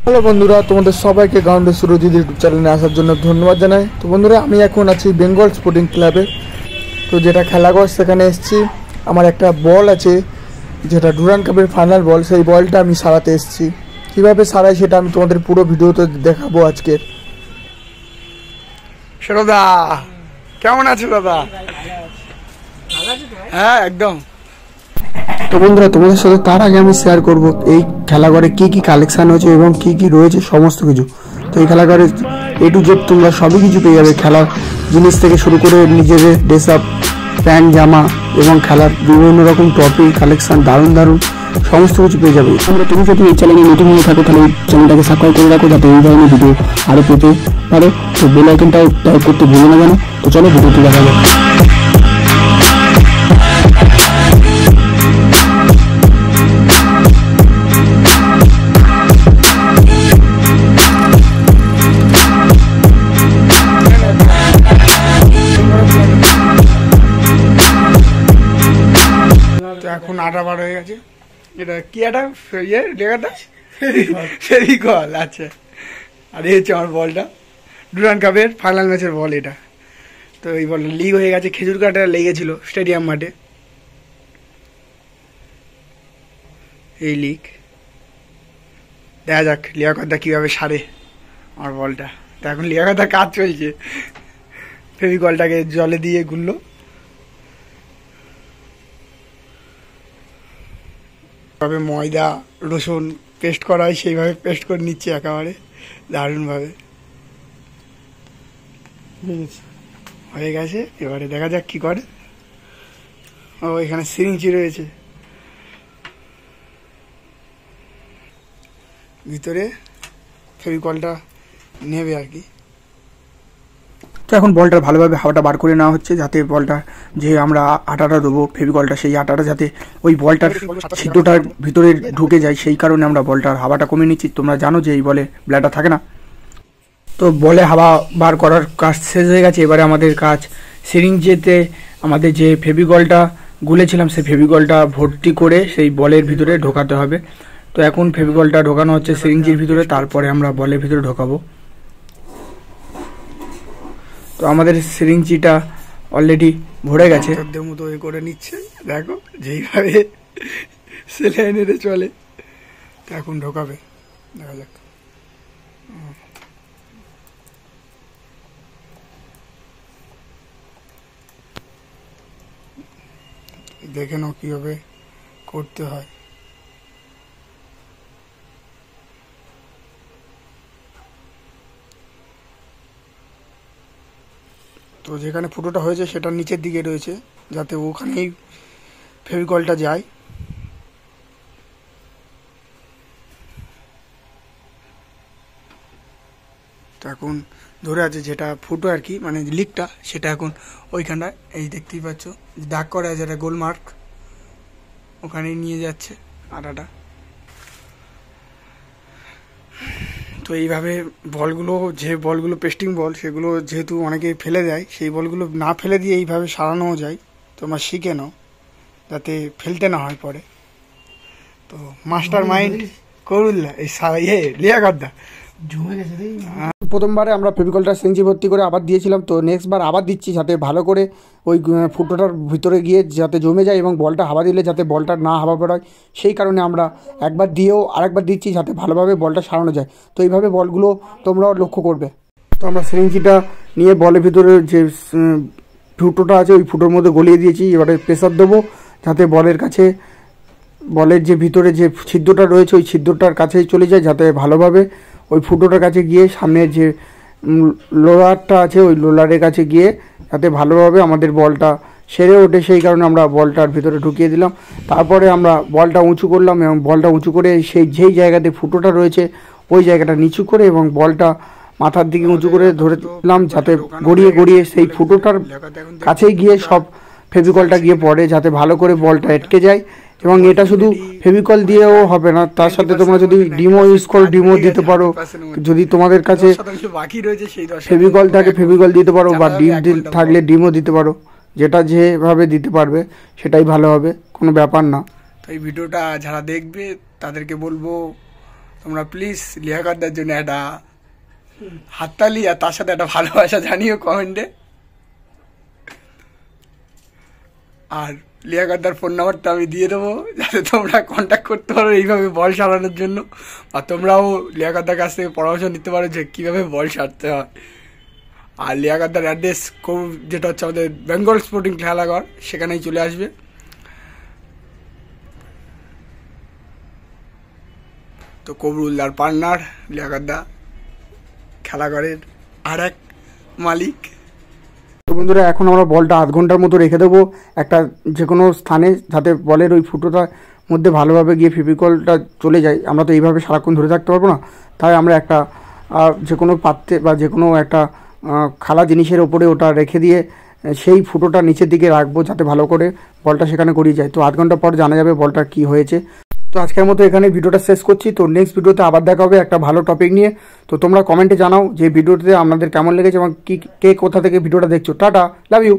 Hello বন্ধুরা, তোমাদের সবাইকে গ্রাউন্ডে সুরজিৎ ইউটিউব চ্যানেলে আসার জন্য ধন্যবাদ জানাই। তো বন্ধুরা, আমি এখন আছি বেঙ্গল স্পোর্টিং ক্লাবে। তো যেটা খেলাঘর, সেখানে এসেছি। আমার একটা বল আছে, যেটা ডুরান্ড কাপের ফাইনাল বল। সেই বলটা আমি সারাতে এসেছি। কীভাবে সারাই সেটা আমি তোমাদের পুরো ভিডিওতে দেখাবো আজকের। দাদা কেমন আছো দাদা? হ্যাঁ একদম। তো বন্ধুরা, তোমাদের সাথে তার আগে আমি শেয়ার করব এই খেলাঘরে কি কি কালেকশন হয়েছে এবং কি কি রয়েছে সমস্ত কিছু। তো এই খেলাঘরে A to Z তোমরা সবই কিছু পেয়ে যাবে, খেলার জিনিস থেকে শুরু করে নিজেদের ড্রেস আপ, প্যান্ট, জামা এবং খেলার বিভিন্ন রকম ট্রফি কালেকশন, দারুণ দারুণ সমস্ত কিছু পেয়ে যাবে। তুমি যদি এই চ্যানেলে নতুন হয়ে থাকো তাহলে এই চ্যানেলটাকে সাবস্ক্রাইব করে রাখো, যাতে এই ধরনের ভিডিও আরও পেতে পারো। তো বেল আইকনটাও টাইপ করতে ভুলো না যেন। তো চলো ভিডিওটি দেখা যাক। এখন 8:12 হয়ে গেছে। এটা কি একটা লেখাটা ফেভিকল। আচ্ছা, আর এই হচ্ছে আমার বলটা, ডুরান্ড কাপের ফাইনাল ম্যাচের বল এটা। তো এই বলটা লিগ হয়ে গেছে, খেজুর কাটা লেগেছিল স্টেডিয়াম মাঠে। এই লিগ দেখা যাক লিয়াকতদা কীভাবে সারে আমার বলটা। তো এখন লিয়াকতদার কাজ চলছে, ফেভিকলটাকে জলে দিয়ে গুললো। ভাবে ময়দা রসুন পেস্ট করা হয়, সেইভাবে পেস্ট করে নিচ্ছে একেবারে দারুণভাবে। হয়ে গেছে, এবারে দেখা যাক কি করে। ও এখানে সিরিঞ্জি রয়েছে, ভিতরে ফেভিকলটা নেবে আর কি। তো এখন বলটার ভালোভাবে হাওয়াটা বার করে নেওয়া হচ্ছে, যাতে বলটা যে আমরা আটাটা দেবো ফেভিকলটা, সেই আটাটা যাতে ওই বলটার ছিদ্রটার ভিতরে ঢুকে যায়, সেই কারণে আমরা বলটার হাওয়াটা কমিয়ে নিচ্ছি। তোমরা জানো যে এই বলে ব্লাডার থাকে না। তো বলে হাওয়া বার করার কাজ শেষ হয়ে গেছে। এবারে আমাদের কাজ সিরিঞ্জেতে আমাদের যে ফেভিকলটা গুলেছিলাম সেই ফেভিকলটা ভর্তি করে সেই বলের ভিতরে ঢোকাতে হবে। তো এখন ফেভিকলটা ঢোকানো হচ্ছে সিরিঞ্জের ভিতরে, তারপরে আমরা বলের ভিতরে ঢোকাবো। তো আমাদের সিরিঞ্জিটা অলরেডি ভরে গেছে, মতো এ করে নিচ্ছে। দেখো যেইভাবে সেলাইনে চলে, তো এখন ঢোকাবে, দেখা যাক। দেখে নাও কিভাবে করতে হয়। তো যেখানে ফুটোটা হয়েছে সেটা নিচের দিকে রয়েছে, যাতে ওখানেই ফেভিকলটা যায়। তো এখন ধরে আছে যেটা ফুটো আর কি, মানে লিকটা, সেটা এখন ওইখানটায় এই দেখতেই পাচ্ছ দাগ করা আছে, একটা গোল মার্ক, ওখানেই নিয়ে যাচ্ছে আটাটা। তো এইভাবে বলগুলো, যে বলগুলো পেস্টিং বল, সেগুলো যেহেতু অনেকে ফেলে দেয়, সেই বলগুলো না ফেলে দিয়ে এইভাবে সারানোও যায়। তোমরা শিখে নাও যাতে ফেলতে না হয় পরে। তো মাস্টার মাইন্ড করুল্লা এই লিয়াকতদা জমে গেছে। প্রথমবারে আমরা ফেভিকলটা সিরিঞ্জে ভর্তি করে আবার দিয়েছিলাম, তো নেক্সট বার আবার দিচ্ছি, যাতে ভালো করে ওই ফুটোটার ভিতরে গিয়ে যাতে জমে যায় এবং বলটা হাওয়া দিলে যাতে বলটা না হাওয়া বেরোয়, সেই কারণে আমরা একবার দিয়েও আরেকবার দিচ্ছি, যাতে ভালোভাবে বলটা সারানো যায়। তো এইভাবে বলগুলো তোমরাও লক্ষ্য করবে। তো আমরা সিরিঞ্জিটা নিয়ে বলের ভিতরে যে ফুটোটা আছে ওই ফুটোর মধ্যে গলিয়ে দিয়েছি। এবারে প্রেসার দেবো, যাতে বলের কাছে, বলের যে ভিতরে যে ছিদ্রটা রয়েছে ওই ছিদ্রটার কাছেই চলে যায়, যাতে ভালোভাবে ওই ফুটোটার কাছে গিয়ে সামনের যে লোলারটা আছে ওই লোলারের কাছে গিয়ে যাতে ভালোভাবে আমাদের বলটা সেরে ওঠে, সেই কারণে আমরা বলটার ভিতরে ঢুকিয়ে দিলাম। তারপরে আমরা বলটা উঁচু করলাম এবং বলটা উঁচু করে সেই যেই জায়গাতে ফুটোটা রয়েছে ওই জায়গাটা নিচু করে এবং বলটা মাথার দিকে উঁচু করে ধরে দিলাম, যাতে গড়িয়ে গড়িয়ে সেই ফুটোটার কাছেই গিয়ে সব ফেভিকলটা গিয়ে পড়ে, যাতে ভালো করে বলটা আটকে যায়। এবং এটা শুধু ফেভিকল দিয়েও হবে না, তার সাথে তোমরা যদি ডিমো ইউজ করো ডিমো দিতে পারো, যদি তোমাদের কাছে ফেভিকল থাকে ফেভিকল দিতে পারো, বা ডিম থাকলে ডিমও দিতে পারো, যেটা যেভাবে দিতে পারবে সেটাই ভালো হবে, কোনো ব্যাপার না। তো এই ভিডিওটা যারা দেখবে তাদেরকে বলবো তোমরা প্লিজ লিয়াকতদার জন্য একটা হাততালি আর তার সাথে একটা ভালোবাসা জানিও কমেন্টে। আর লিয়াকতদার ফোন নাম্বারটা আমি দিয়ে দেবো, যাতে তোমরা কন্ট্যাক্ট করতে পারো এইভাবে বল সারানোর জন্য। আর তোমরাও লিয়াকতদার কাছ থেকে পরামর্শ নিতে পারো যে কীভাবে বল সারতে হয়। আর লিয়াকতদার অ্যাড্রেস যেটা হচ্ছে আমাদের বেঙ্গল স্পোর্টিং খেলাঘর, সেখানেই চলে আসবে। তো কবরুলদার পার্টনার লিয়াকতদা খেলাঘরের আর এক মালিক। তো বন্ধুরা, এখন আমরা বলটা আধ ঘন্টার মতো রেখে দেবো একটা যে কোনো স্থানে, যাতে বলের ওই ফুটোটার মধ্যে ভালোভাবে গিয়ে ফেভিকলটা চলে যায়। আমরা তো এইভাবে সারাক্ষণ ধরে থাকতে পারবো না, তাই আমরা একটা যে কোনো পাত্রে বা যে কোনো একটা খালা জিনিসের ওপরে ওটা রেখে দিয়ে সেই ফুটোটা নিচের দিকে রাখবো, যাতে ভালো করে বলটা সেখানে গড়িয়ে যায়। তো আধ ঘন্টা পর জানা যাবে বলটা কী হয়েছে। তো আজকের মতো এখানে ভিডিওটা শেষ করছি। তো নেক্সট ভিডিওতে আবার দেখা হবে একটা ভালো টপিক নিয়ে। তো তোমরা কমেন্টে জানাও যে ভিডিওতে আপনাদের কেমন লেগেছে এবং কে কোথা থেকে ভিডিওটা দেখছো। টাটা, লাভ ইউ।